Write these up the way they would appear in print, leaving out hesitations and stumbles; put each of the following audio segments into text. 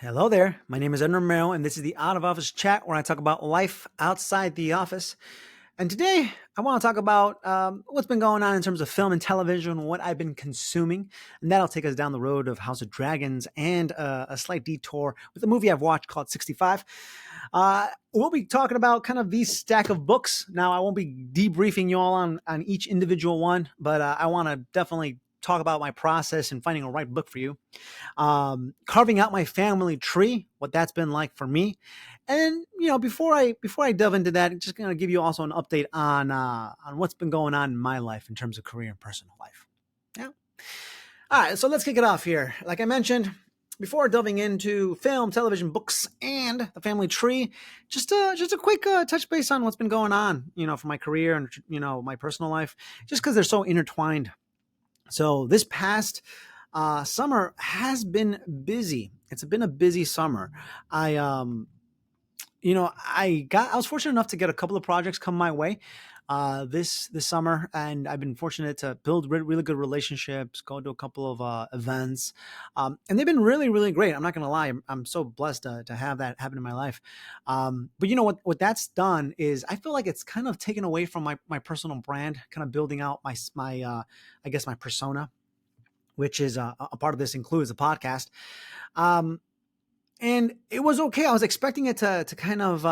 Hello there. My name is Edna Romero, and this is the Out of Office Chat where I talk about life outside the office. And today I want to talk about what's been going on in terms of film and television, what I've been consuming. And that'll take us down the road of House of Dragons and a slight detour with a movie I've watched called 65. We'll be talking about kind of these stack of books. Now, I won't be debriefing you all on each individual one, but I want to definitely talk about my process in finding a right book for you, carving out my family tree, what that's been like for me. And before I delve into that, I'm just gonna give you also an update on what's been going on in my life in terms of career and personal life. Yeah. All right, so let's kick it off here. Like I mentioned, before delving into film, television, books, and the family tree, just a quick touch base on what's been going on, for my career and my personal life, just because they're so intertwined. So this past summer has been busy. It's been a busy summer. I I was fortunate enough to get a couple of projects come my way this summer, and I've been fortunate to build really good relationships, go to a couple of events, and they've been really really great. I'm not gonna lie, I'm so blessed to have that happen in my life. But you know what that's done is I feel like it's kind of taken away from my personal brand, kind of building out my I guess my persona, which is a part of this includes a podcast. Um, and it was okay. I was expecting it to kind of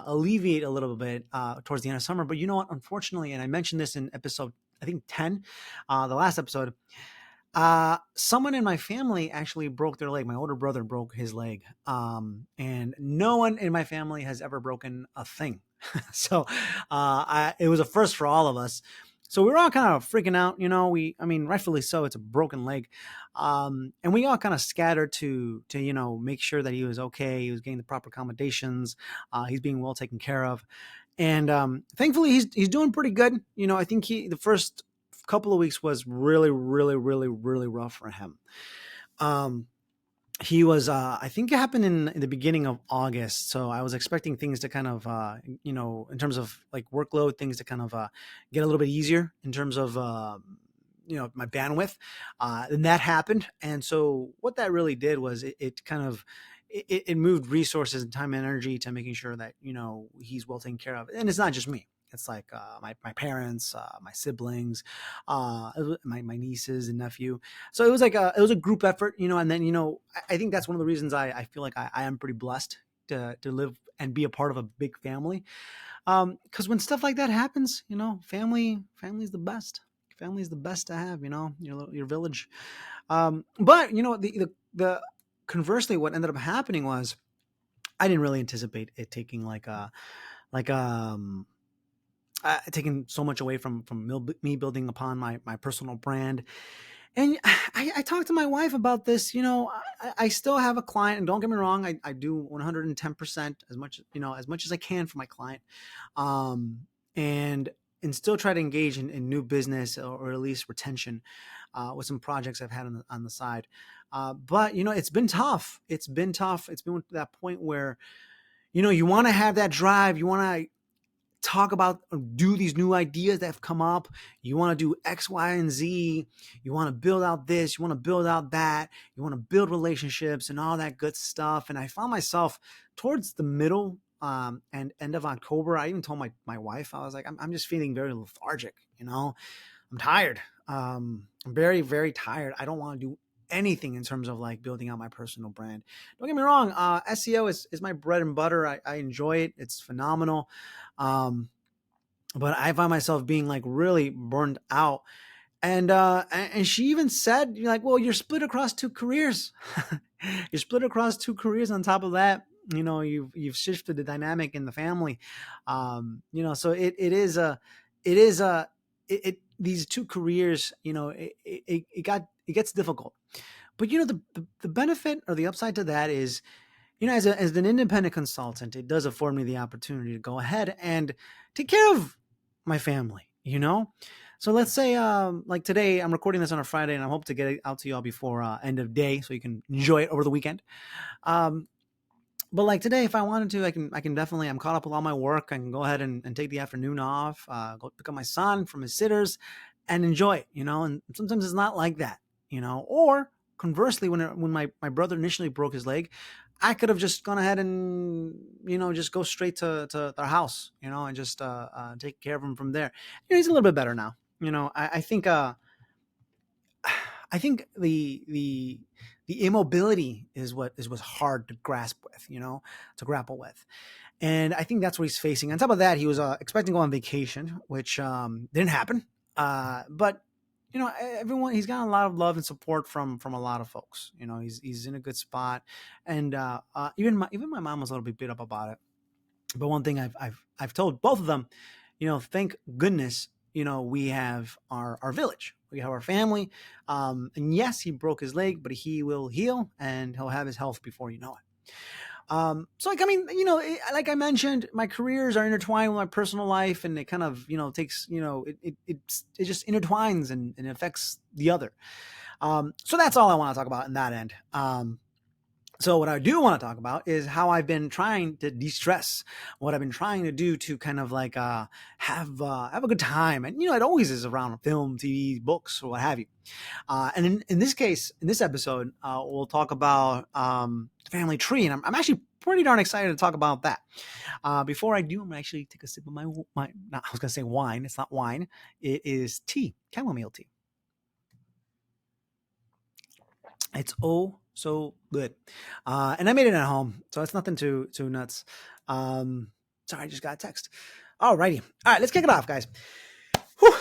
alleviate a little bit towards the end of summer, but you know what? Unfortunately, and I mentioned this in episode I think 10, the last episode. Someone in my family actually broke their leg. My older brother broke his leg, and no one in my family has ever broken a thing. So it was a first for all of us. So we were all kind of freaking out, I mean, rightfully so. It's a broken leg, and we all kind of scattered to make sure that he was okay. He was getting the proper accommodations. He's being well taken care of, and thankfully he's doing pretty good. I think the first couple of weeks was really really really really rough for him. Um, he was I think it happened in the beginning of August, so I was expecting things to kind of in terms of like workload, things to kind of get a little bit easier in terms of my bandwidth. And that happened, and so what that really did was it kind of it moved resources and time and energy to making sure that he's well taken care of. And it's not just me, it's like my parents, my siblings, my nieces and nephew. So it was a group effort, and then I think that's one of the reasons I feel like I am pretty blessed to live and be a part of a big family. Because when stuff like that happens, family's the best. Family is the best to have, your village. But the conversely, what ended up happening was I didn't really anticipate it taking like taking so much away from me building upon my personal brand. And I talked to my wife about this. I still have a client, and don't get me wrong, I do 110% as much as I can for my client, and still try to engage in new business, or at least retention, with some projects I've had on the side. But it's been tough. It's been tough. It's been to that point where you want to have that drive. You want to talk about do these new ideas that have come up. You want to do X, Y, and Z. You want to build out this. You want to build out that. You want to build relationships and all that good stuff. And I found myself towards the middle and end of October. I even told my wife, I was like, I'm just feeling very lethargic. I'm tired. I'm very, very tired. I don't want to do anything in terms of like building out my personal brand. Don't get me wrong. SEO is my bread and butter. I enjoy it. It's phenomenal. But I find myself being like really burned out. And she even said, you're like, well, you're split across two careers. You're split across two careers. On top of that, you've shifted the dynamic in the family. So these two careers, it gets difficult. But the benefit or the upside to that is, as an independent consultant, it does afford me the opportunity to go ahead and take care of my family. So let's say like today, I'm recording this on a Friday, and I hope to get it out to y'all before end of day, so you can enjoy it over the weekend. But like today, if I wanted to, I can definitely, I'm caught up with all my work. I can go ahead and take the afternoon off, go pick up my son from his sitters and enjoy it, and sometimes it's not like that, or conversely, when my brother initially broke his leg, I could have just gone ahead and just go straight to their house, and just take care of him from there. He's a little bit better now. I think the immobility is what's hard to grasp with, to grapple with. And I think that's what he's facing. On top of that, he was expecting to go on vacation, which didn't happen. But everyone, he's got a lot of love and support from a lot of folks. He's in a good spot, and even my mom was a little bit beat up about it. But one thing I've told both of them, thank goodness, we have our village, we have our family, and yes, he broke his leg, but he will heal and he'll have his health before you know it. So like, I mean, like I mentioned, my careers are intertwined with my personal life, and it kind of, takes, it just intertwines and affects the other. So that's all I want to talk about in that end. So what I do want to talk about is how I've been trying to de-stress, what I've been trying to do to kind of like have a good time. And it always is around film, TV, books, or what have you. And in this case, in this episode, we'll talk about Family Tree, and I'm actually pretty darn excited to talk about that. Before I do, I'm gonna actually take a sip of my I was gonna say wine. It's not wine. It is tea, chamomile tea. It's oh so good, and I made it at home, so it's nothing too nuts. Sorry, I just got a text. Alrighty, all right, let's kick it off, guys. Whew.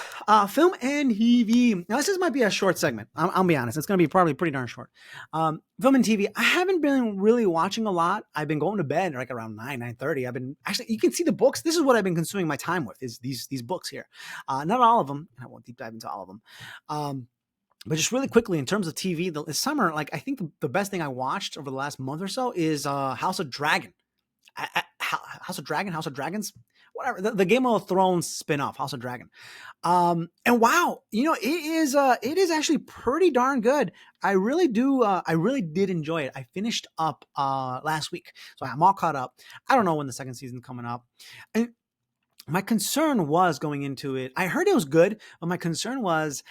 Film and TV. Now, this might be a short segment. I'll be honest. It's going to be probably pretty darn short. Film and TV. I haven't been really watching a lot. I've been going to bed like around 9:30. I've been actually. You can see the books. This is what I've been consuming my time with. Is these books here? Not all of them. I won't deep dive into all of them. But just really quickly, in terms of TV, this summer, like I think the best thing I watched over the last month or so is House of Dragon. House of Dragon, House of Dragons, whatever, the Game of Thrones spinoff, House of Dragon. And wow, it is actually pretty darn good. I really did enjoy it. I finished up last week, so I'm all caught up. I don't know when the second season's coming up. And my concern was going into it, I heard it was good, but my concern was,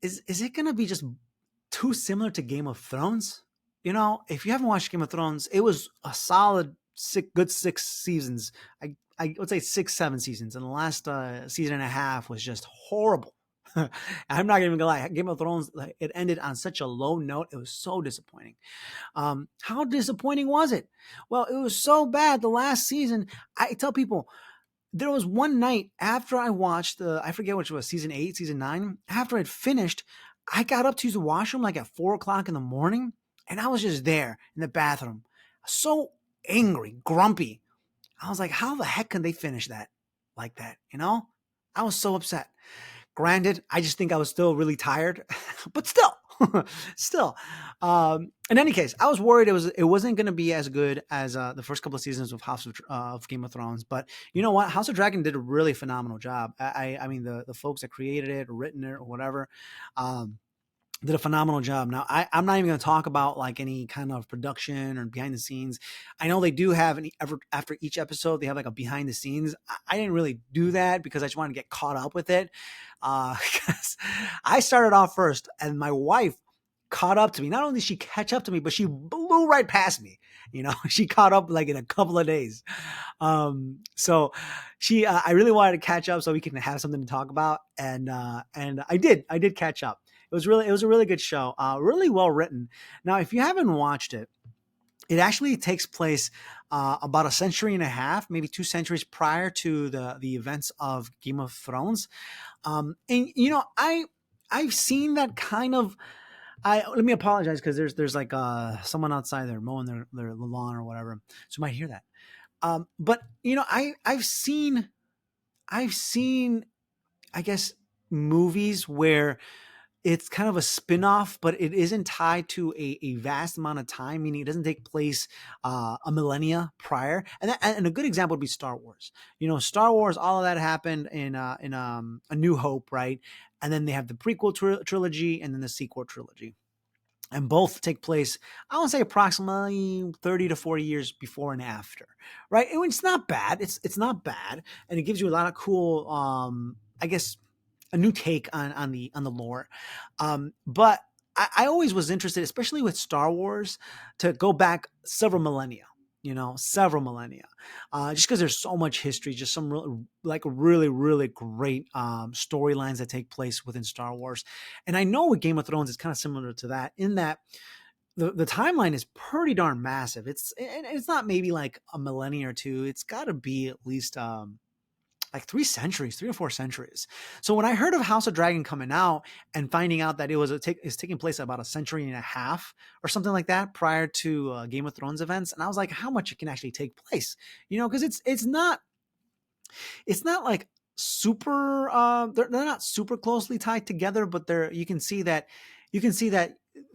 is it going to be just too similar to Game of Thrones? If you haven't watched Game of Thrones, it was a solid good 6 seasons. I would say 6-7 seasons, and the last season and a half was just horrible. I'm not even gonna lie, Game of Thrones, it ended on such a low note. It was so disappointing. How disappointing was it? Well, it was so bad. The last season, I tell people, there was one night after I watched I forget which was season 8, season 9. After I'd finished, I got up to use the washroom like at 4 o'clock in the morning, and I was just there in the bathroom, so angry, grumpy. I was like, how the heck can they finish that like that? I was so upset. Granted, I just think I was still really tired, but still. In any case, I was worried it wasn't going to be as good as the first couple of seasons of of Game of Thrones. But you know what? House of Dragon did a really phenomenal job. I mean, the folks that created it or written it or whatever, did a phenomenal job. Now, I'm not even going to talk about like any kind of production or behind the scenes. I know they do have after each episode, they have like a behind the scenes. I didn't really do that because I just wanted to get caught up with it. Because I started off first, and my wife caught up to me. Not only did she catch up to me, but she blew right past me. She caught up like in a couple of days. So I really wanted to catch up so we can have something to talk about. And I did catch up. It was a really good show. Really well written. Now, if you haven't watched it, it actually takes place about a century and a half, maybe 2 centuries prior to the events of Game of Thrones. And I've seen that kind of. Let me apologize because there's like someone outside there mowing their lawn or whatever, so you might hear that. But I've seen, I guess, movies where it's kind of a spin-off, but it isn't tied to a vast amount of time, meaning it doesn't take place a millennia prior. And a good example would be Star Wars. Star Wars, all of that happened in A New Hope, right? And then they have the prequel trilogy and then the sequel trilogy. And both take place, I would say, approximately 30 to 40 years before and after, right? And it's not bad. It's not bad, and it gives you a lot of cool, I guess, a new take on the lore. But I always was interested, especially with Star Wars, to go back several millennia. Several millennia, just because there's so much history, just some like really, really great storylines that take place within Star Wars. And I know with Game of Thrones, it's kind of similar to that in that the timeline is pretty darn massive. It's not maybe like a millennia or two. It's got to be at least like 3 centuries, 3 or 4 centuries. So when I heard of House of Dragon coming out and finding out that it's taking place about a century and a half or something like that prior to Game of Thrones events, and I was like, how much it can actually take place, because it's not like super they're not super closely tied together, but they're you can see that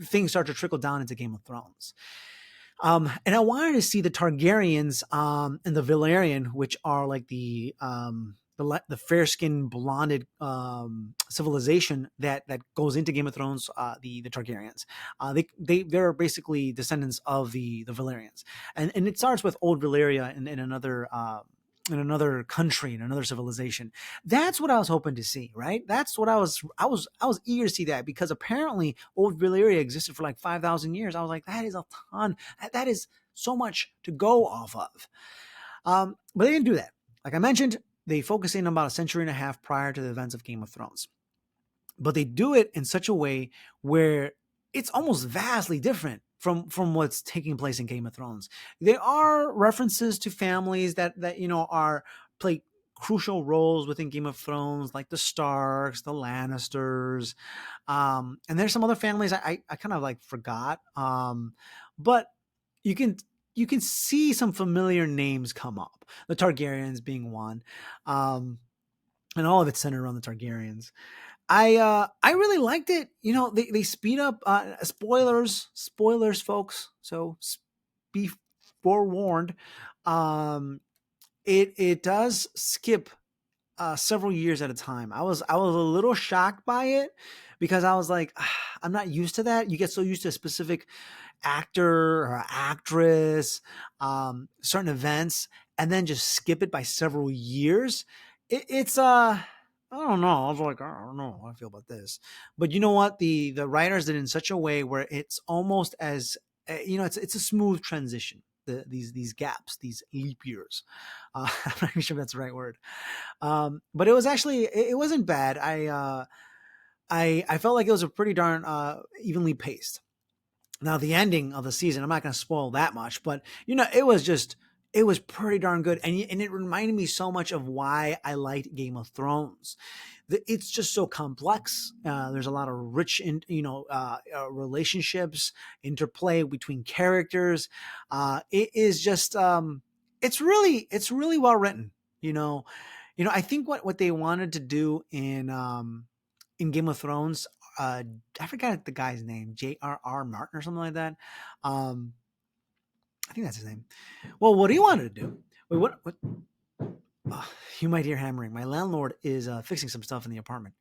things start to trickle down into Game of Thrones. And I wanted to see the Targaryens and the Valyrian, which are like the fair skinned blonded civilization that goes into Game of Thrones. The Targaryens, they're basically descendants of the Valyrians, and it starts with old Valyria in another country, in another civilization. That's what I was hoping to see, right? That's what I was eager to see, that because apparently old Valyria existed for like 5,000 years. I was like, that is a ton. That is so much to go off of. But they didn't do that. Like I mentioned, they focus in about a century and a half prior to the events of Game of Thrones. But they do it in such a way where it's almost vastly different from what's taking place in Game of Thrones. There are references to families that are play crucial roles within Game of Thrones, like the Starks, the Lannisters, and there's some other families I kind of like forgot, but you can you can see some familiar names come up. The Targaryens being one, and all of it's centered around the Targaryens. I really liked it. They speed up spoilers folks. So be forewarned. Um it does skip several years at a time. I was a little shocked by it because I was like, I'm not used to that. You get so used to a specific actor or actress, certain events, and then just skip it by several years. It's I don't know. I was like, I don't know how I feel about this, but you know what? The writers did it in such a way where it's almost as it's a smooth transition. These gaps, these leap years. I'm not even sure if that's the right word. But it was actually it wasn't bad. I felt like it was a pretty darn evenly paced. Now the ending of the season, I'm not going to spoil that much, but it was pretty darn good, and it reminded me so much of why I liked Game of Thrones. It's just so complex. There's a lot of rich, relationships, interplay between characters. It is just, it's really well written. I think what they wanted to do in Game of Thrones. I forgot the guy's name, J.R.R. Martin or something like that. Um, I think that's his name. Well, what he wanted to do. Wait, what? What? You might hear hammering. My landlord is fixing some stuff in the apartment.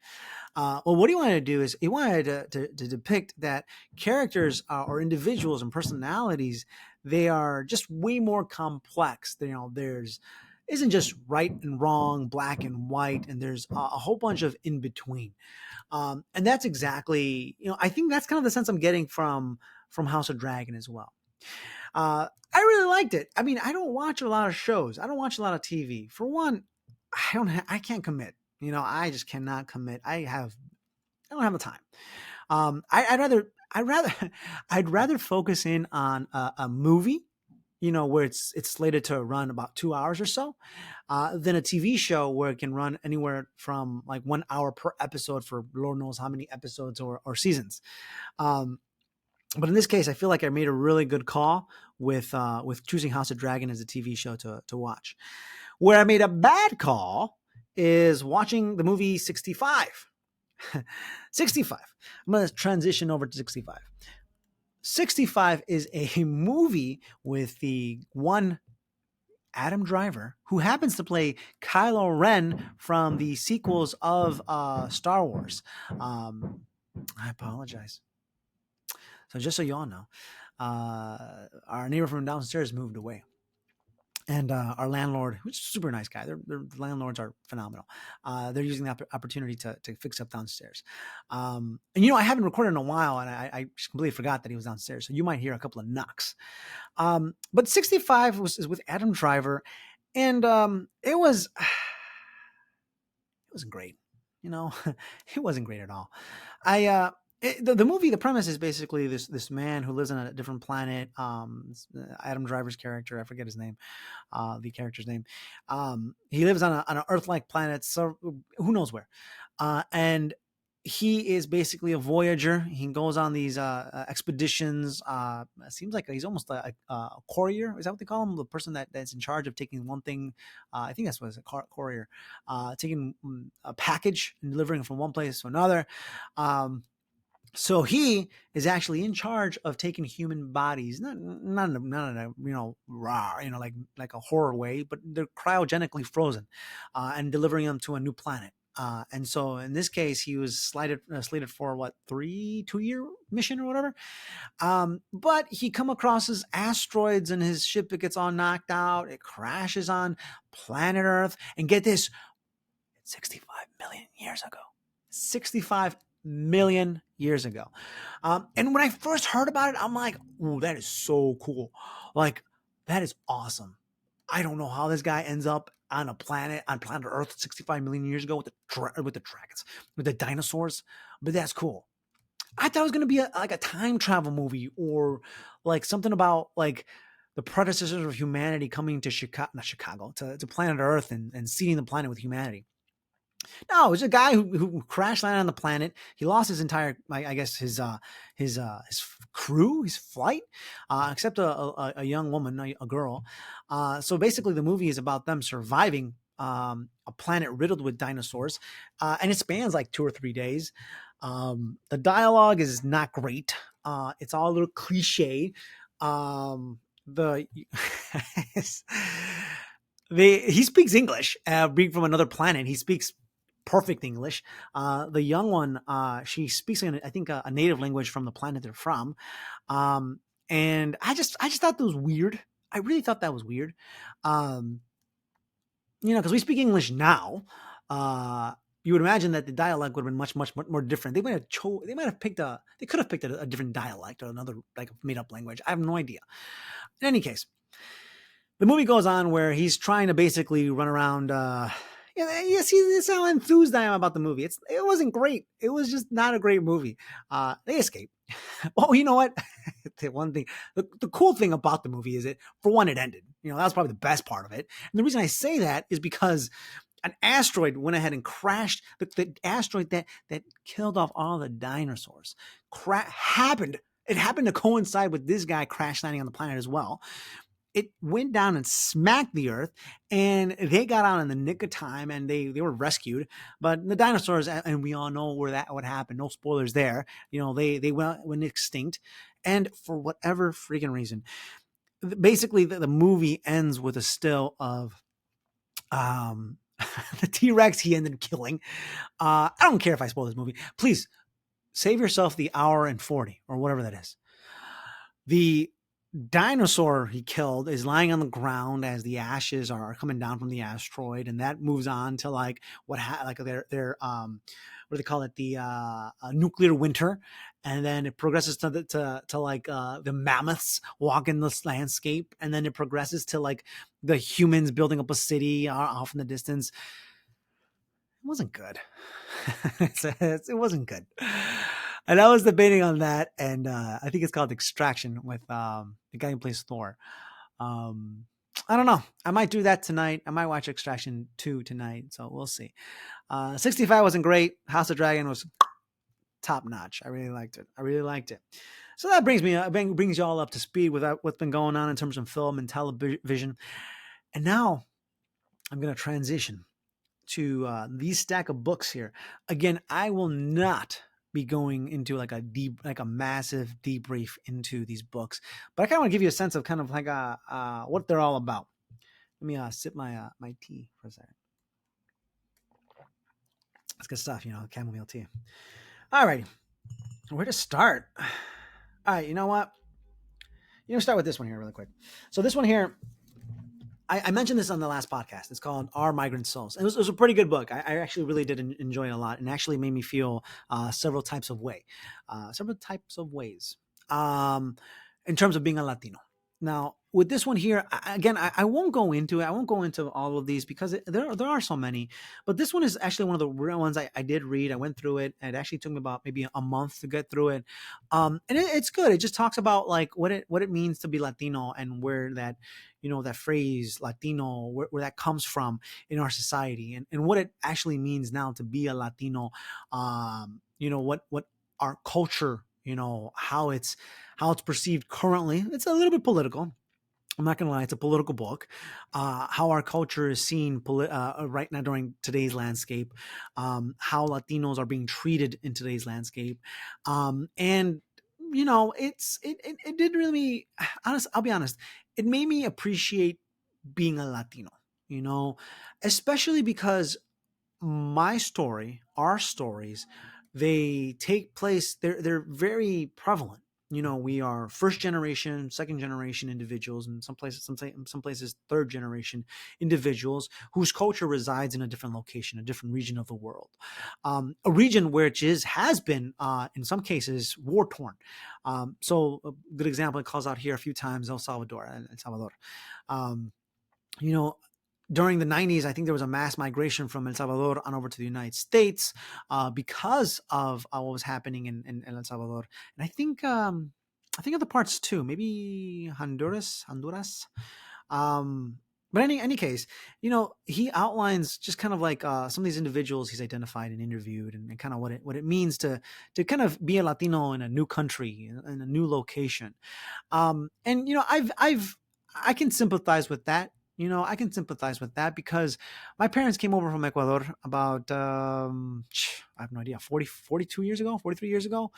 Well, what he wanted to do is he wanted to depict that characters or individuals and personalities, they are just way more complex. There's isn't just right and wrong, black and white, and there's a whole bunch of in between. And that's exactly, I think that's kind of the sense I'm getting from House of Dragon as well. I really liked it. I mean, I don't watch a lot of shows. I don't watch a lot of TV. For one, I can't commit. I just cannot commit. I don't have the time. I'd rather I'd rather focus in on a movie, where it's slated to run about 2 hours or so, than a TV show where it can run anywhere from like 1 hour per episode for Lord knows how many episodes or seasons. Um, but in this case, I feel like I made a really good call with choosing House of Dragon as a TV show to watch. Where I made a bad call is watching the movie 65. 65. I'm going to transition over to 65. 65 is a movie with the one Adam Driver, who happens to play Kylo Ren from the sequels of Star Wars. I apologize. So just so y'all know, our neighbor from downstairs moved away. And our landlord, which is a super nice guy, the landlords are phenomenal. They're using the opportunity to fix up downstairs. And I haven't recorded in a while, and I just completely forgot that he was downstairs. So you might hear a couple of knocks. But 65 is with Adam Driver, and it wasn't great. You know, it wasn't great at all. The movie, the premise is basically this man who lives on a different planet. Adam Driver's character, I forget his name, the character's name. He lives on an Earth-like planet, so who knows where. And he is basically a voyager. He goes on these expeditions. It seems like he's almost a courier. Is that what they call him? The person that's in charge of taking one thing. I think that's what it's a courier, taking a package and delivering it from one place to another. So he is actually in charge of taking human bodies, not in a raw, like a horror way, but they're cryogenically frozen, and delivering them to a new planet. And so in this case, he was slated for what 2-year mission or whatever. But he come across his asteroids and his ship, it gets all knocked out. It crashes on planet Earth, and get this, 65 million years ago. 65 million years ago. And when I first heard about it, I'm like, ooh, that is so cool. Like, that is awesome. I don't know how this guy ends up on planet Earth 65 million years ago with the dragons, with the dinosaurs, but that's cool. I thought it was going to be like a time travel movie, or like something about like the predecessors of humanity coming to to planet Earth and seeding the planet with humanity. No, it was a guy who crash landed on the planet. He lost his entire, I guess, his crew, his flight, except a young woman, a girl. So basically, the movie is about them surviving a planet riddled with dinosaurs, and it spans like 2 or 3 days. The dialogue is not great. It's all a little cliche. The he speaks English, being from another planet. He speaks perfect English. The young one, she speaks, I think, a native language from the planet they're from. And I just thought that was weird. I really thought that was weird. Because we speak English now. You would imagine that the dialect would have been much, much more different. They could have picked a different dialect or another like made up language. I have no idea. In any case, the movie goes on where he's trying to basically run around. You see, this is how enthused I am about the movie. It wasn't great. It was just not a great movie. They escape. Oh, you know what? The cool thing about the movie is for one, it ended. That was probably the best part of it. And the reason I say that is because an asteroid went ahead and crashed. The asteroid that killed off all the dinosaurs happened. It happened to coincide with this guy crash landing on the planet as well. It went down and smacked the Earth, and they got out in the nick of time, and they were rescued. But the dinosaurs, and we all know what happened. No spoilers there. They went extinct, and for whatever freaking reason, basically the movie ends with a still of the T-Rex he ended up killing. I don't care if I spoil this movie. Please save yourself the hour and 40 or whatever that is. The dinosaur he killed is lying on the ground as the ashes are coming down from the asteroid, and that moves on to like their what do they call it, the nuclear winter, and then it progresses to the mammoths walking this landscape, and then it progresses to like the humans building up a city off in the distance. It wasn't good. It wasn't good. And I was debating on that, and I think it's called Extraction with the guy who plays Thor. I don't know. I might do that tonight. I might watch Extraction 2 tonight, so we'll see. 65 wasn't great. House of Dragon was top notch. I really liked it. So that brings you all up to speed with what's been going on in terms of film and television. And now I'm going to transition to these stack of books here. Again, I will not be going into like a massive debrief into these books, but I kind of want to give you a sense of kind of like what they're all about. Let me sip my tea for a second. It's good stuff, chamomile tea. All righty, where to start? All right, you know what? Start with this one here really quick. So this one here, I mentioned this on the last podcast. It's called Our Migrant Souls. It was a pretty good book. I actually really did enjoy it a lot, and actually made me feel several types of ways, um, in terms of being a Latino. Now, with this one here, again, I won't go into it. I won't go into all of these because there are so many. But this one is actually one of the real ones I did read. I went through it, and it actually took me about maybe a month to get through it. And it's good. It just talks about like what it means to be Latino, and where that, that phrase Latino, where that comes from in our society, and what it actually means now to be a Latino. What our culture, how it's perceived currently. It's a little bit political. I'm not gonna lie, it's a political book. How our culture is seen right now during today's landscape, how Latinos are being treated in today's landscape, and it did really, honest. I'll be honest, it made me appreciate being a Latino. You know, especially because my story, our stories, they take place. They're very prevalent. We are first generation, second generation individuals, and some places third generation individuals whose culture resides in a different location, a different region of the world, a region which has been in some cases war torn. So a good example it calls out here a few times: El Salvador. Um, you know, During the 90s, I think there was a mass migration from El Salvador on over to the United States because of what was happening in El Salvador. And I think other parts too, maybe Honduras. Um, but any case, he outlines just kind of like some of these individuals he's identified and interviewed, and kind of what it means to kind of be a Latino in a new country, in a new location. And I can sympathize with that. I can sympathize with that because my parents came over from Ecuador about I have no idea, 42 years ago, 43 years ago.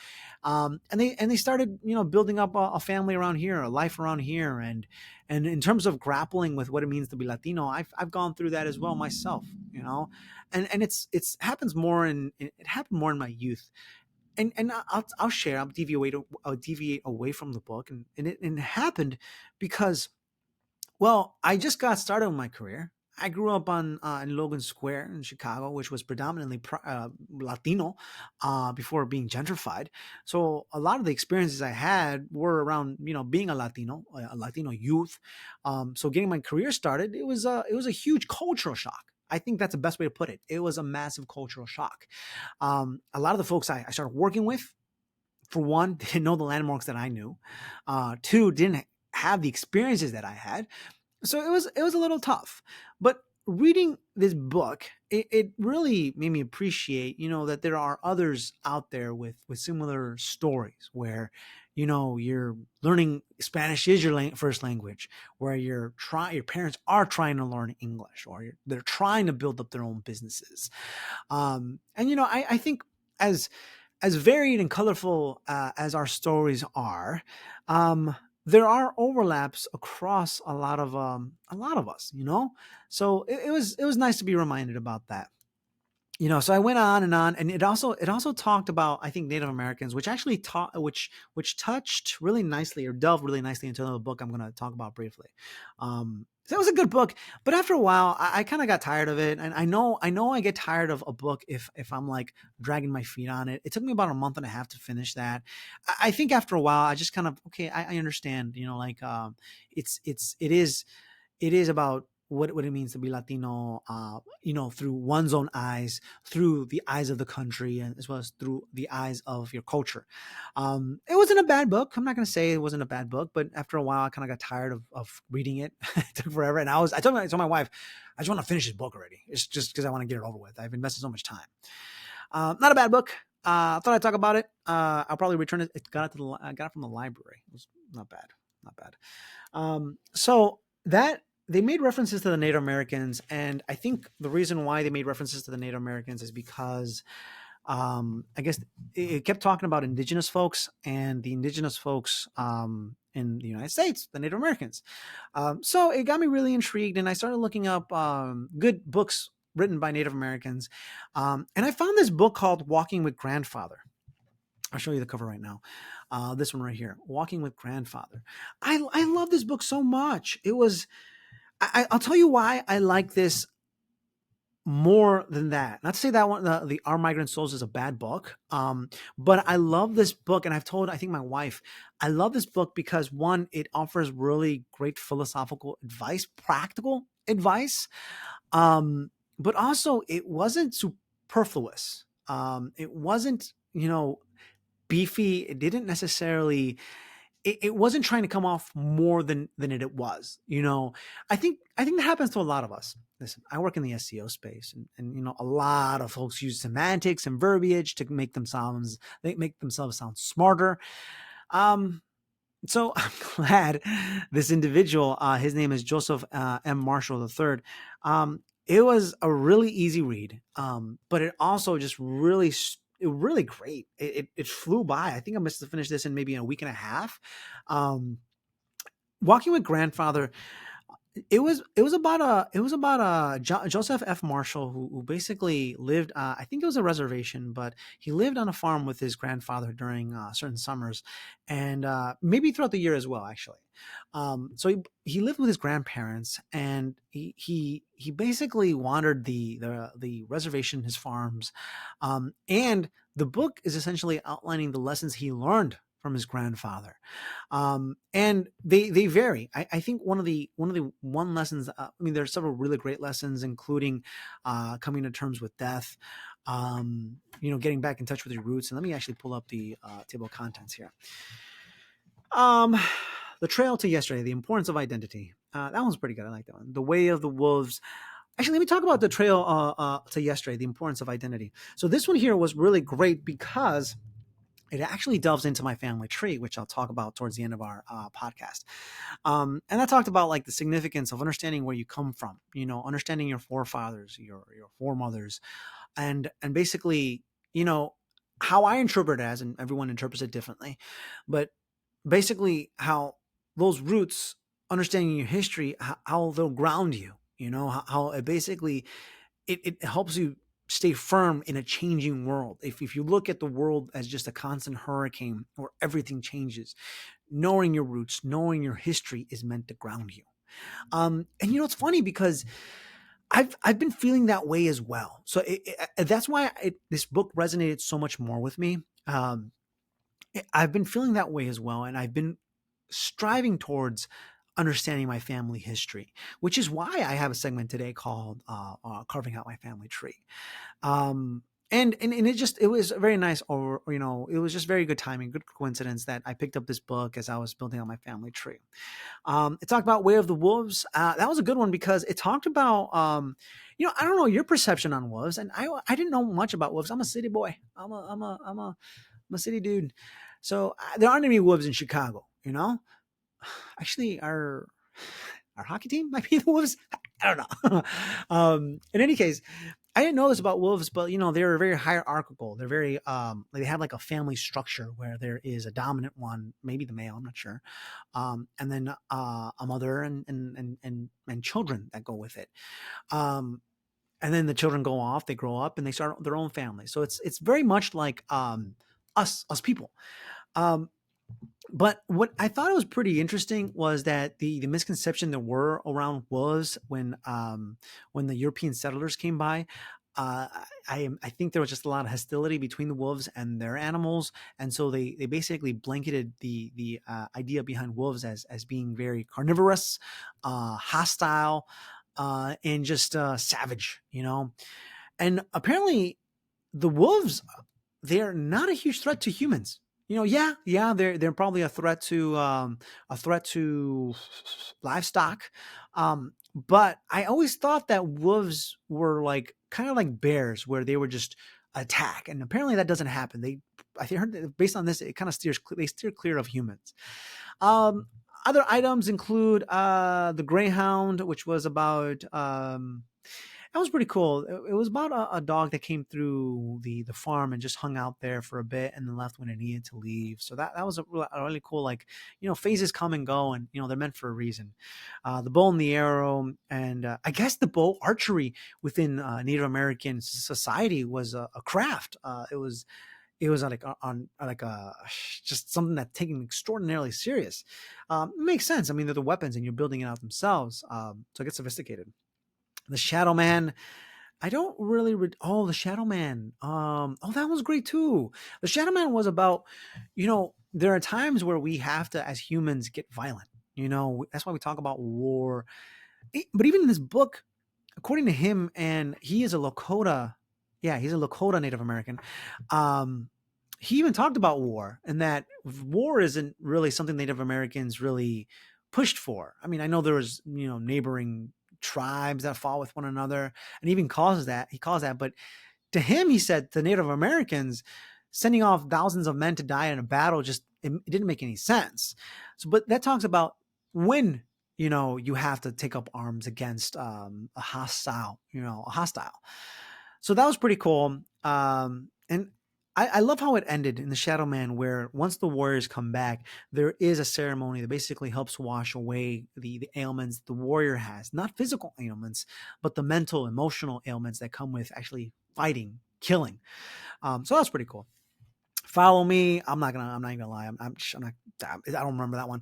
And they started, building up a family around here, a life around here. And in terms of grappling with what it means to be Latino, I've gone through that as well myself, and it's happens more it happened more in my youth. And I'll share. I'll deviate away from the book, and it happened because, well, I just got started with my career. I grew up in Logan Square in Chicago, which was predominantly Latino before being gentrified. So a lot of the experiences I had were around, being a Latino youth. So getting my career started, it was a huge cultural shock. I think that's the best way to put it. It was a massive cultural shock. A lot of the folks I started working with, for one, didn't know the landmarks that I knew. Two, didn't have the experiences that I had. So it was a little tough. But reading this book, it really made me appreciate, that there are others out there with similar stories where, you're learning Spanish is your first language, where your parents are trying to learn English, or they're trying to build up their own businesses. And I think as varied and colorful as our stories are, there are overlaps across a lot of us. So it was nice to be reminded about that. So I went on and on, and it also talked about, I think, Native Americans, which actually taught which touched really nicely, or delved really nicely into another book I'm going to talk about briefly. So it was a good book, but after a while, I kind of got tired of it, and I know I get tired of a book if I'm like dragging my feet on it. It took me about a month and a half to finish that. I think after a while, I just kind of, okay, I understand. Like, it is about what it means to be Latino, through one's own eyes, through the eyes of the country, and as well as through the eyes of your culture. It wasn't a bad book. I'm not going to say it wasn't a bad book, but after a while, I kind of got tired of reading it. It took forever, and I told my wife, I just want to finish this book already. It's just because I want to get it over with. I've invested so much time. Not a bad book. I thought I'd talk about it. I'll probably return it. I got it from the library. It was not bad, not bad. So that they made references to the Native Americans, and I think the reason why they made references to the Native Americans is because, I guess, it kept talking about indigenous folks, and the indigenous folks in the United States, the Native Americans. So it got me really intrigued, and I started looking up good books written by Native Americans, and I found this book called "Walking with Grandfather." I'll show you the cover right now. This one right here, "Walking with Grandfather." I love this book so much. I'll tell you why I like this more than that. Not to say that one, the Our Migrant Souls is a bad book, but I love this book, and I've told I think my wife, I love this book because one, it offers really great philosophical advice, practical advice, but also it wasn't superfluous. It wasn't beefy. It didn't necessarily it wasn't trying to come off more than it was. I think that happens to a lot of us. Listen, I work in the SEO space, and a lot of folks use semantics and verbiage to make themselves sound smarter. Um, so I'm glad this individual, his name is Joseph M. Marshall III. It was a really easy read, but it also just really great. It flew by. I think I must have finished this in maybe a week and a half. Um, Walking with Grandfather, it was about Joseph F. Marshall who basically lived. I think it was a reservation, but he lived on a farm with his grandfather during certain summers, and maybe throughout the year as well. Actually, so he lived with his grandparents, and he basically wandered the reservation, his farms, and the book is essentially outlining the lessons he learned from his grandfather, and they vary. I think one lessons. I mean, there are several really great lessons, including coming to terms with death. Getting back in touch with your roots. And let me actually pull up the table of contents here. Um, the Trail to Yesterday: The Importance of Identity. That one's pretty good. I like that one. The Way of the Wolves. Actually, let me talk about the Trail to Yesterday: The Importance of Identity. So this one here was really great because it actually delves into my family tree, which I'll talk about towards the end of our podcast. And I talked about like the significance of understanding where you come from, understanding your forefathers, your foremothers, and basically, you know, how I interpret it as, and everyone interprets it differently, but basically how those roots, understanding your history, how they'll ground you, how it basically it helps you stay firm in a changing world. If you look at the world as just a constant hurricane where everything changes, knowing your roots, knowing your history is meant to ground you. And it's funny because I've been feeling that way as well. So that's why this book resonated so much more with me. I've been feeling that way as well, and I've been striving towards understanding my family history, which is why I have a segment today called "Carving Out My Family Tree." Um, and it was very nice, or it was just very good timing, good coincidence that I picked up this book as I was building out my family tree. It talked about Way of the Wolves. That was a good one because it talked about, I don't know your perception on wolves, and I didn't know much about wolves. I'm a city boy. I'm a city dude. So there aren't any wolves in Chicago. Actually, our hockey team might be the wolves. I don't know. In any case, I didn't know this about wolves, but they're very hierarchical. They're very they have like a family structure where there is a dominant one, maybe the male, I'm not sure, and then a mother and children that go with it. Um, and then the children go off, they grow up, and they start their own family. So it's very much like us people. Um, but what I thought was pretty interesting was that the misconception there were around wolves when the European settlers came by. Uh, I think there was just a lot of hostility between the wolves and their animals, and so they basically blanketed the idea behind wolves as being very carnivorous, hostile, and just savage. And apparently the wolves, they're not a huge threat to humans. Yeah, they're probably a threat to livestock. But I always thought that wolves were like kind of like bears, where they were just attack, and apparently that doesn't happen. I heard that based on this, it kind of they steer clear of humans. Um, Other items include the Greyhound, which was about that was pretty cool. It was about a dog that came through the farm and just hung out there for a bit and then left when it needed to leave. So that was a really cool, like, phases come and go, and they're meant for a reason. The bow and the arrow, and I guess the bow archery within Native American society was a craft. it was like on like a just something that's taken extraordinarily serious. It makes sense. I mean, they're the weapons, and you're building it out themselves. So it gets sophisticated. The Shadow Man. I don't really. Oh, the Shadow Man. Oh, that was great too. The Shadow Man was about, there are times where we have to, as humans, get violent. That's why we talk about war. But even in this book, according to him, and he is a Lakota. Yeah, he's a Lakota Native American. Um, he even talked about war and that war isn't really something Native Americans really pushed for. I mean, I know there was, neighboring tribes that fought with one another, and even calls that he calls that. But to him, he said to Native Americans, sending off thousands of men to die in a battle it didn't make any sense. So, but that talks about when you have to take up arms against a hostile. So that was pretty cool. And I love how it ended in the Shadow Man, where once the warriors come back, there is a ceremony that basically helps wash away the ailments the warrior has, not physical ailments, but the mental, emotional ailments that come with actually fighting, killing. So that's pretty cool. Follow Me. I'm not even gonna lie. I'm not. I don't remember that one.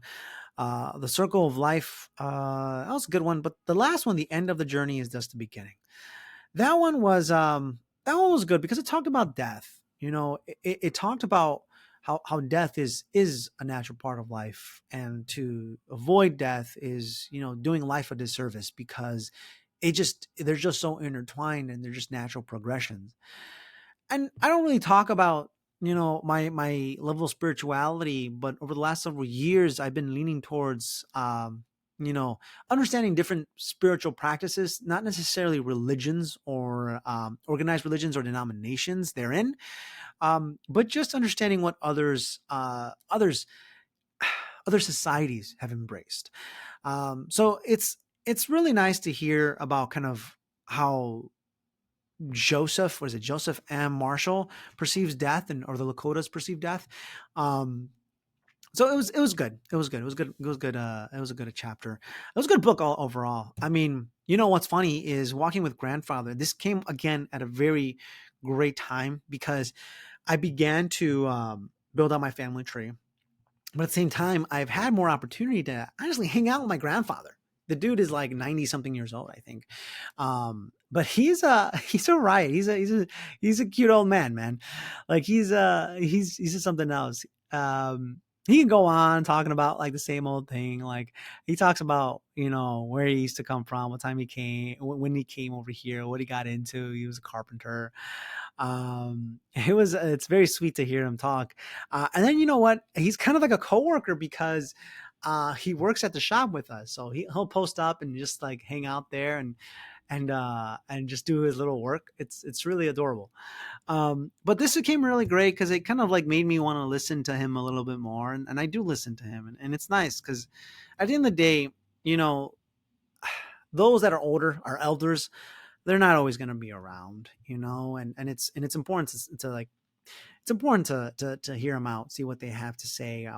The Circle of Life. That was a good one. But the last one, The End of the Journey is Just the Beginning. That one was good because it talked about death. It talked about how death is a natural part of life, and to avoid death is doing life a disservice because they're just so intertwined and they're just natural progressions. And I don't really talk about my level of spirituality, but over the last several years I've been leaning towards you know understanding different spiritual practices, not necessarily religions or organized religions or denominations therein, but just understanding what other societies have embraced. So it's really nice to hear about kind of how Joseph M. Marshall perceives death, and or the Lakotas perceive death. Um, so it was good. It was good. It was good. It was good. It was a good chapter. It was a good book all overall. I mean, what's funny is Walking with Grandfather. This came again at a very great time because I began to build out my family tree, but at the same time, I've had more opportunity to honestly hang out with my grandfather. The dude is like 90 something years old, I think. But he's a riot. He's a cute old man, man. Like he's just something else. He can go on talking about like the same old thing. Like he talks about, where he used to come from, what time he came, when he came over here, what he got into. He was a carpenter. It's very sweet to hear him talk. And then you know what? He's kind of like a coworker because he works at the shop with us. So he'll post up and just like hang out there and just do his little work. It's really adorable. But this became really great because it kind of like made me want to listen to him a little bit more, and I do listen to him, and it's nice because at the end of the day, you know, those that are older, our elders, they're not always going to be around, and it's important to like it's important to hear them out, see what they have to say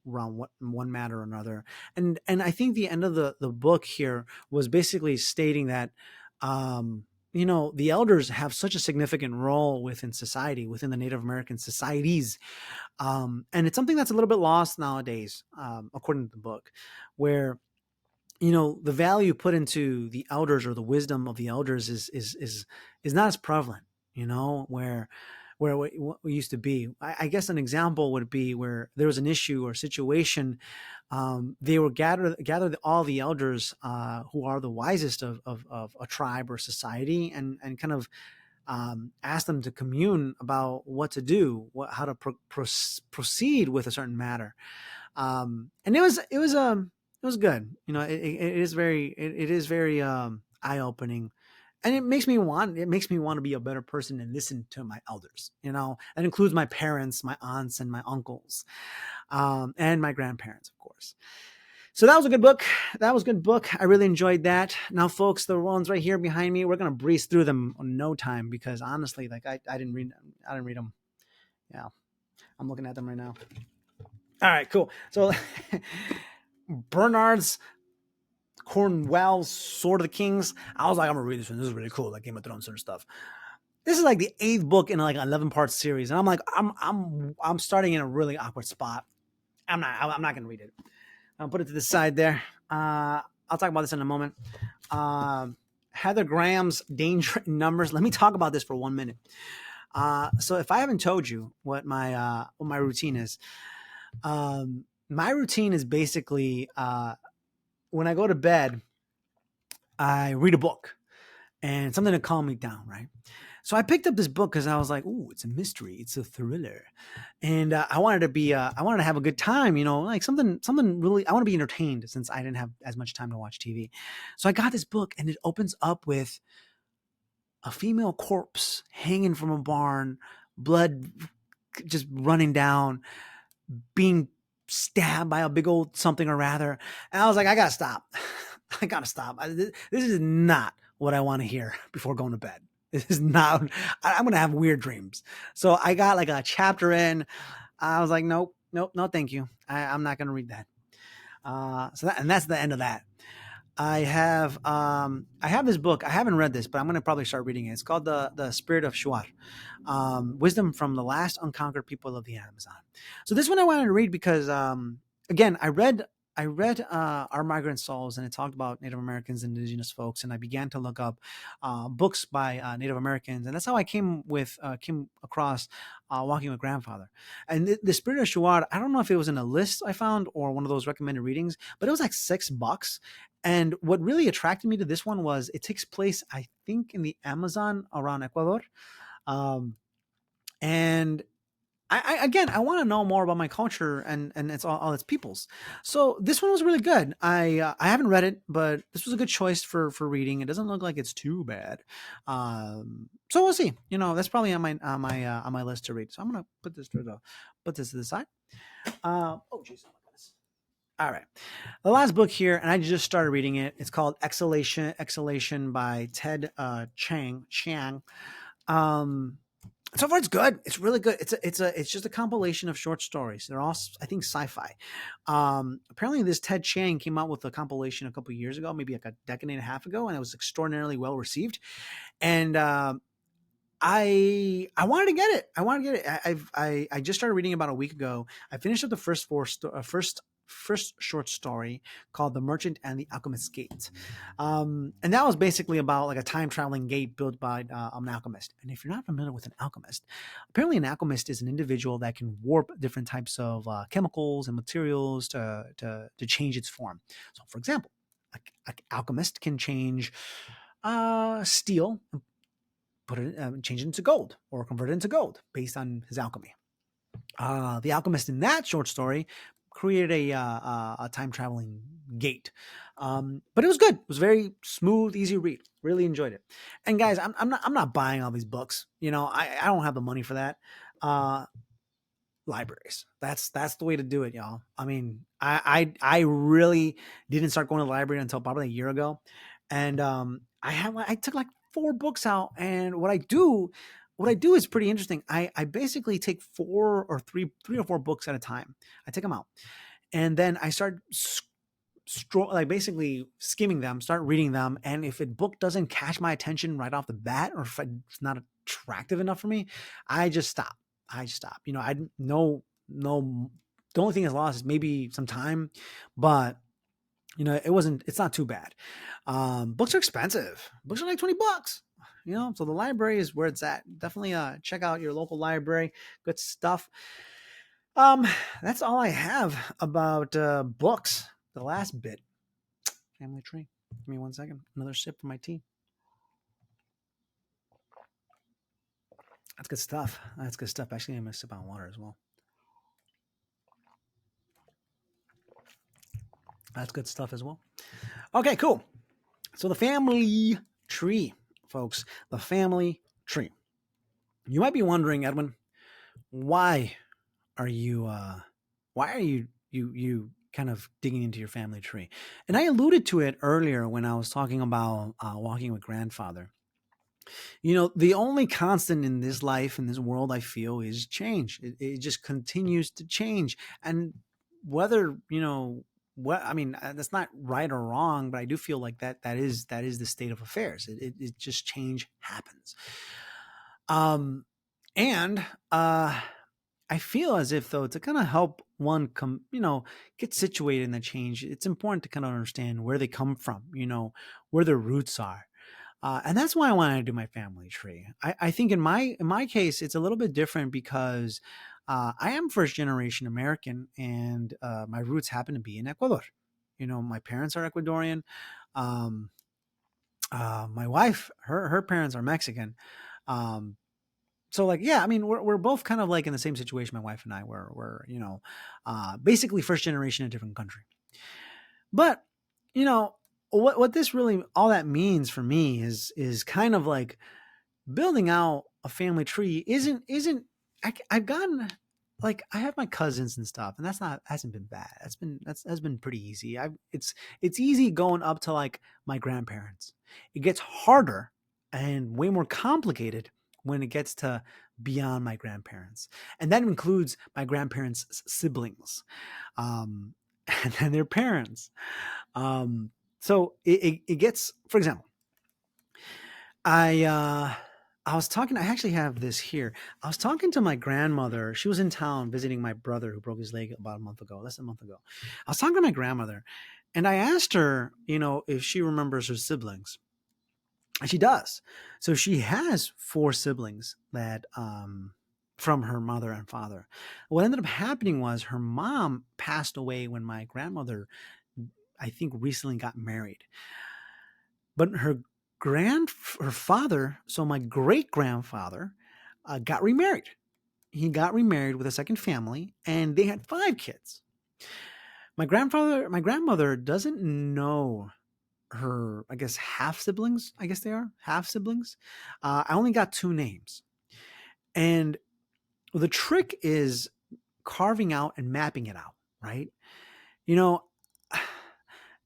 around what one matter or another. And I think the end of the book here was basically stating that the elders have such a significant role within society, within the Native American societies, and it's something that's a little bit lost nowadays, according to the book, where the value put into the elders or the wisdom of the elders is not as prevalent, where what used to be. I guess an example would be where there was an issue or situation. They were gathered all the elders who are the wisest of a tribe or society, and kind of ask them to commune about what to do, how to proceed with a certain matter. And it was good. It is very eye opening, and it makes me want to be a better person and listen to my elders. That includes my parents, my aunts, and my uncles, and my grandparents, of course. So that was a good book. That was a good book. I really enjoyed that. Now, folks, the ones right here behind me, we're gonna breeze through them in no time because honestly, like I didn't read them. Yeah, I'm looking at them right now. All right, cool. So Bernard's Cornwell's Sword of the Kings. I was like, I'm gonna read this one. This is really cool, like Game of Thrones sort of stuff. This is like the eighth book in like an 11-part series, and I'm like, I'm starting in a really awkward spot. I'm not gonna read it. I'll put it to the side there. I'll talk about this in a moment. Um, Heather Graham's Danger in Numbers. Let me talk about this for 1 minute. So if I haven't told you what my routine is, my routine is basically when I go to bed, I read a book and something to calm me down, right? So I picked up this book because I was like, "Ooh, it's a mystery, it's a thriller," and I wanted to have a good time, like something really. I want to be entertained since I didn't have as much time to watch TV. So I got this book, and it opens up with a female corpse hanging from a barn, blood just running down, being stabbed by a big old something or rather. And I was like, I gotta stop. I gotta stop. This is not what I want to hear before going to bed. This is not. I'm gonna have weird dreams. So I got like a chapter in. I was like, nope, nope, no, thank you. I'm not gonna read that. And that's the end of that. I have this book. I haven't read this, but I'm gonna probably start reading it. It's called the Spirit of Shuar, Wisdom from the Last Unconquered People of the Amazon. So this one I wanted to read because again, I read Our Migrant Souls, and it talked about Native Americans and indigenous folks, and I began to look up books by Native Americans, and that's how I came across Walking with Grandfather. And the Spirit of Shuar, I don't know if it was in a list I found or one of those recommended readings, but it was like $6. And what really attracted me to this one was it takes place, I think, in the Amazon around Ecuador. Um, and again, I want to know more about my culture and it's all its peoples. So this one was really good. I haven't read it, but this was a good choice for reading. It doesn't look like it's too bad. So we'll see. That's probably on my list to read. So I'm gonna put this to the side. Oh, jeez. All right. The last book here, and I just started reading it. It's called Exhalation by Ted Chiang. Um, so far, it's good. It's really good. It's just a compilation of short stories. They're all, I think, sci-fi. Apparently, this Ted Chiang came out with a compilation a couple years ago, maybe like a decade and a half ago, and it was extraordinarily well received. And I wanted to get it. I want to get it. I just started reading about a week ago. I finished up the first short story called The Merchant and the Alchemist's Gate. And that was basically about like a time traveling gate built by an alchemist. And if you're not familiar with an alchemist, apparently an alchemist is an individual that can warp different types of chemicals and materials to change its form. So, for example, an alchemist can change steel, change it into gold or convert it into gold based on his alchemy. The alchemist in that short story created a time traveling gate, but it was good. It was very smooth, easy read. Really enjoyed it. And guys, I'm not buying all these books. I don't have the money for that. Libraries. That's the way to do it, y'all. I mean, I really didn't start going to the library until probably a year ago, and I took like 4 books out, and what I do is pretty interesting. I basically take three or four books at a time. I take them out, and then I start like basically skimming them, start reading them, and if a book doesn't catch my attention right off the bat, or if it's not attractive enough for me, I just stop. I no no. The only thing that's lost is maybe some time, but it's not too bad. Books are expensive. Books are like $20. So the library is where it's at. Definitely check out your local library. Good stuff. Um, that's all I have about books. The last bit. Family tree. Give me 1 second. Another sip for my tea. That's good stuff. That's good stuff. Actually, I'm gonna sip on water as well. That's good stuff as well. Okay, cool. So the family tree, folks. The family tree. You might be wondering, Edwin, why are you kind of digging into your family tree? And I alluded to it earlier when I was talking about walking with grandfather. The only constant in this life, in this world, I feel is change. It just continues to change. And whether, what I mean, that's not right or wrong, but I do feel like that is the state of affairs. It just change happens. Um, and I feel as if though to kind of help one get situated in the change, it's important to kind of understand where they come from, where their roots are. And that's why I wanted to do my family tree. I think in my case, it's a little bit different because I am first generation American, and my roots happen to be in Ecuador. My parents are Ecuadorian. Um, my wife, her parents are Mexican. Um, so like, yeah, I mean, we're both kind of like in the same situation. My wife and I were basically first generation in a different country. But you know what this really all that means for me is kind of like building out a family tree isn't I've gotten like I have my cousins and stuff, and that's not hasn't been bad. That's been pretty easy. It's easy going up to like my grandparents. It gets harder and way more complicated when it gets to beyond my grandparents, and that includes my grandparents' siblings, um, and then their parents. Um, so it gets, for example, I uh I was talking I actually have this here. I was talking to my grandmother. She was in town visiting my brother who broke his leg about a month ago, less than a month ago. I was talking to my grandmother and I asked her, if she remembers her siblings. And she does. So she has four siblings that from her mother and father. What ended up happening was her mom passed away when my grandmother I think recently got married. But her father, so my great grandfather, got remarried. He got remarried with a second family, and they had five kids. My grandmother doesn't know her, I guess, half siblings. I guess they are half siblings. I only got two names, and the trick is carving out and mapping it out, right? You know,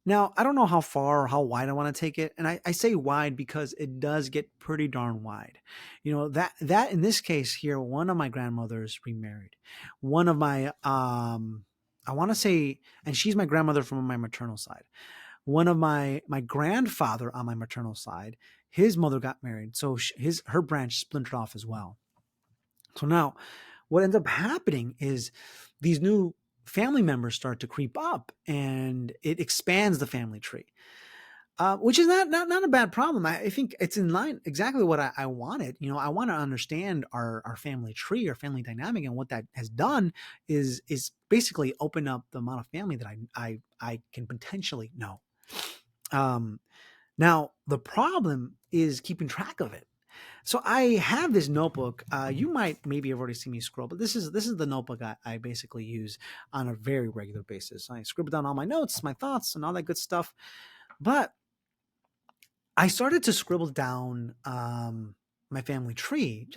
Now, I don't know how far or how wide I want to take it. And I say wide because it does get pretty darn wide. That in this case here, one of my grandmothers remarried. One of my I want to say, and she's my grandmother from my maternal side. One of my grandfather on my maternal side, his mother got married. So her branch splintered off as well. So now what ends up happening is these new family members start to creep up and it expands the family tree, which is not a bad problem. I think it's in line exactly what I wanted. I want to understand our family tree, our family dynamic, and what that has done is basically open up the amount of family that I can potentially know. Um, Now the problem is keeping track of it. So I have this notebook. You might maybe have already seen me scroll, but this is the notebook I basically use on a very regular basis. I scribble down all my notes, my thoughts, and all that good stuff. But I started to scribble down my family tree.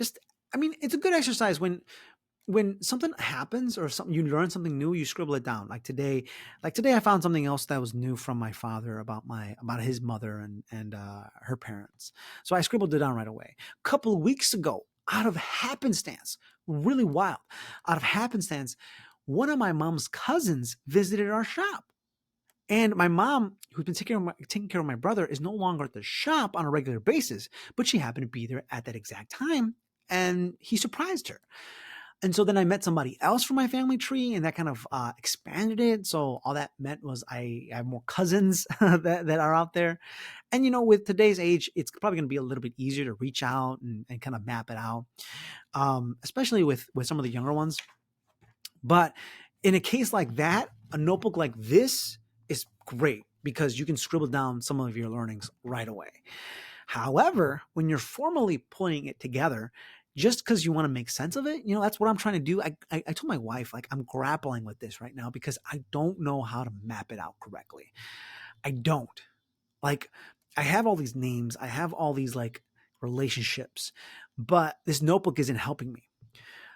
I mean, it's a good exercise when something happens or something you learn something new, you scribble it down. Like today I found something else that was new from my father about his mother and her parents. So I scribbled it down right away. A couple of weeks ago, out of happenstance, really wild, out of happenstance, one of my mom's cousins visited our shop. And my mom, who's been taking care of my brother, is no longer at the shop on a regular basis, but she happened to be there at that exact time, and he surprised her. And so then I met somebody else from my family tree, and that kind of expanded it. So all that meant was I have more cousins that are out there. And with today's age, it's probably going to be a little bit easier to reach out and kind of map it out, especially with some of the younger ones. But in a case like that, a notebook like this is great because you can scribble down some of your learnings right away. However, when you're formally putting it together, just because you want to make sense of it, that's what I'm trying to do. I told my wife, like, I'm grappling with this right now because I don't know how to map it out correctly. I don't. Like, I have all these names, I have all these like relationships, but this notebook isn't helping me.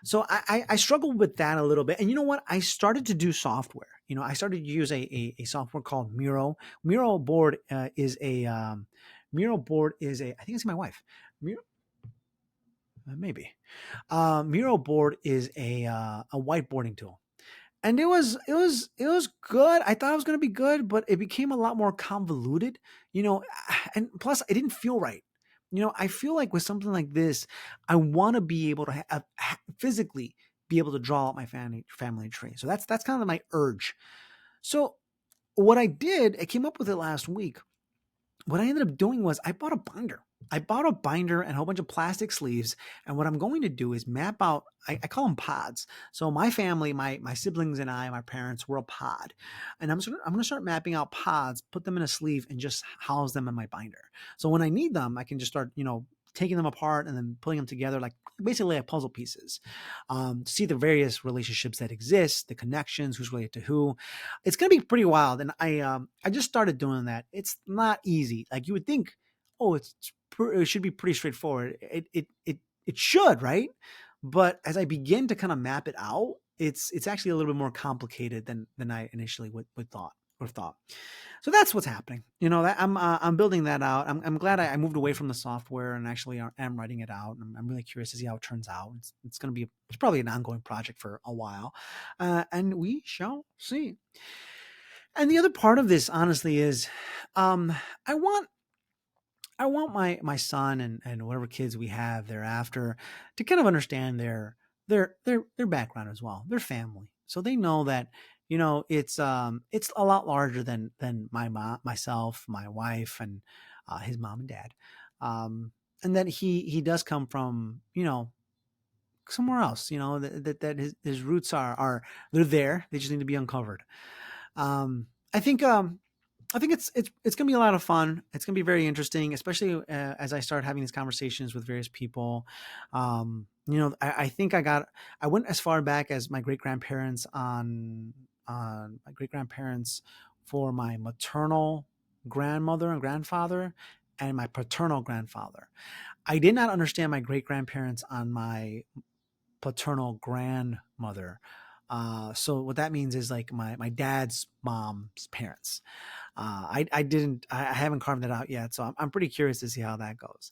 So I struggled with that a little bit. And you know what? I started to do software. I started to use a software called Miro. Miro board is a Miro board is a I think it's my wife. Miro, maybe. Miro board is a whiteboarding tool. And it was good. I thought it was going to be good, but it became a lot more convoluted, and plus it didn't feel right. I feel like with something like this, I want to be able to physically be able to draw out my family tree. So that's kind of my urge. So what I did, I came up with it last week. What I ended up doing was I bought a binder. I bought a binder and a whole bunch of plastic sleeves. And what I'm going to do is map out, I call them pods. So my family, my siblings and I, my parents, were a pod. And I'm going to start mapping out pods, put them in a sleeve, and just house them in my binder. So when I need them, I can just start, taking them apart and then putting them together like basically like puzzle pieces, to see the various relationships that exist, the connections, who's related to who. It's going to be pretty wild. And I just started doing that. It's not easy. Like you would think, oh, it should be pretty straightforward. It should, right? But as I begin to kind of map it out, it's actually a little bit more complicated than I initially would thought. So that's what's happening. That I'm building that out. I'm glad I moved away from the software and actually am writing it out. I'm really curious to see how it turns out. It's probably an ongoing project for a while, and we shall see. And the other part of this, honestly, is um, I want my son and whatever kids we have thereafter to kind of understand their background as well, their family, so they know that it's a lot larger than my mom, myself, my wife, and his mom and dad, and that he does come from somewhere else, that his roots are they're there, they just need to be uncovered. um, I think I think it's gonna be a lot of fun. It's gonna be very interesting, especially as I start having these conversations with various people. I think I went as far back as my great grandparents on my great grandparents for my maternal grandmother and grandfather, and my paternal grandfather. I did not understand my great grandparents on my paternal grandmother. So what that means is like my dad's mom's parents. I haven't carved that out yet, so I'm pretty curious to see how that goes.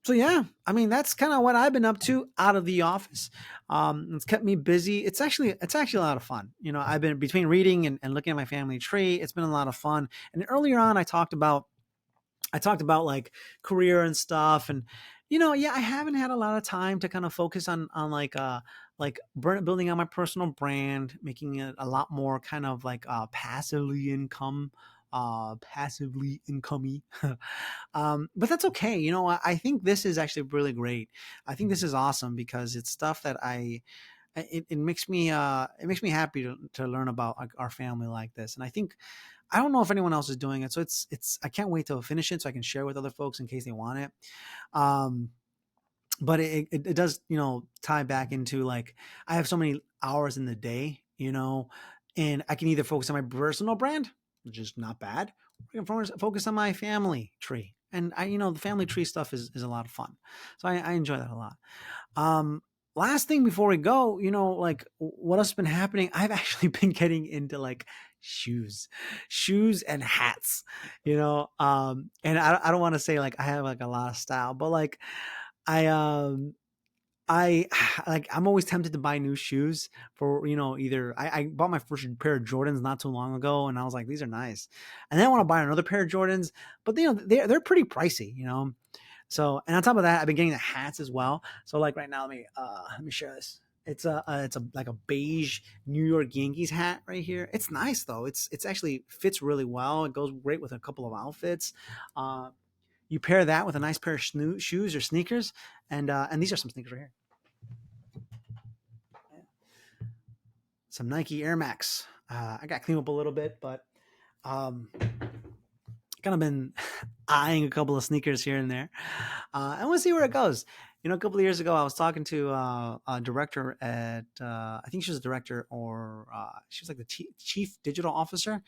So yeah, I mean that's kind of what I've been up to out of the office. It's kept me busy. It's actually a lot of fun. I've been between reading and looking at my family tree. It's been a lot of fun. And earlier on, I talked about like career and stuff, and yeah, I haven't had a lot of time to kind of focus on building out my personal brand, making it a lot more kind of like passively incomey. But that's okay. I think this is actually really great. I think this is awesome because it's stuff that it makes me happy to learn about like, our family like this. And I don't know if anyone else is doing it, so I can't wait to finish it so I can share with other folks in case they want it. Um, but it does tie back into like I have so many hours in the day, and I can either focus on my personal brand, which is not bad, or I can focus on my family tree. And the family tree stuff is a lot of fun, so I enjoy that a lot. Um, Last thing before we go, like what else has been happening? I've actually been getting into like shoes and hats, and I don't want to say like I have like a lot of style, but like I, I like I'm always tempted to buy new shoes for either I bought my first pair of Jordans not too long ago and I was like these are nice, and then I want to buy another pair of Jordans, but they're pretty pricey, so, and on top of that, I've been getting the hats as well. So, like right now, let me share this. It's a like a beige New York Yankees hat right here. It's nice though. It's actually fits really well. It goes great with a couple of outfits. Uh, you pair that with a nice pair of shoes or sneakers, and these are some sneakers right here. Some Nike Air Max. I got cleaned up a little bit, but um, kind of been eyeing a couple of sneakers here and there. And we'll see where it goes. A couple of years ago, I was talking to a director at, I think she was a director or she was like the chief digital officer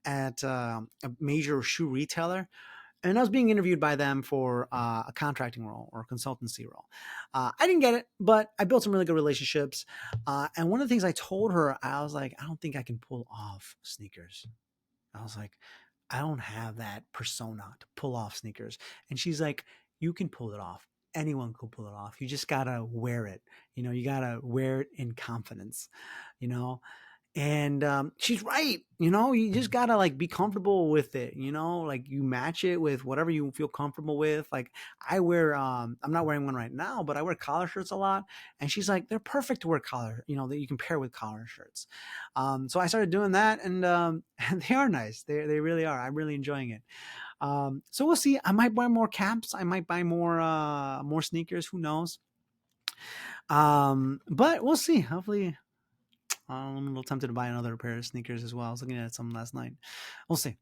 at a major shoe retailer. And I was being interviewed by them for a contracting role or a consultancy role. I didn't get it, but I built some really good relationships. And one of the things I told her, I was like, I don't think I can pull off sneakers. I was like, I don't have that persona to pull off sneakers. And she's like, you can pull it off. Anyone can pull it off. You just gotta wear it. You gotta wear it in confidence, you know? And she's right. You just gotta like be comfortable with it. Like you match it with whatever you feel comfortable with. Like I wear, I'm not wearing one right now, but I wear collar shirts a lot. And she's like, they're perfect to wear collar, that you can pair with collar shirts. So I started doing that, and and they are nice. They really are. I'm really enjoying it. So we'll see. I might buy more caps. I might buy more sneakers. Who knows? But we'll see. Hopefully, I'm a little tempted to buy another pair of sneakers as well. I was looking at some last night. We'll see.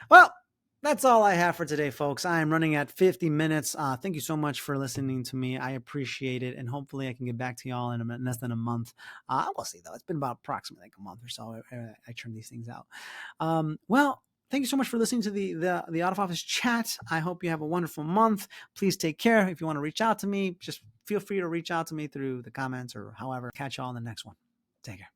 Well, that's all I have for today, folks. I am running at 50 minutes. Thank you so much for listening to me. I appreciate it. And hopefully I can get back to y'all in less than a month. We'll see, though. It's been about approximately like a month or so I churn these things out. Well, thank you so much for listening to the Out of Office chat. I hope you have a wonderful month. Please take care. If you want to reach out to me, just feel free to reach out to me through the comments or however. Catch y'all in the next one. Take care.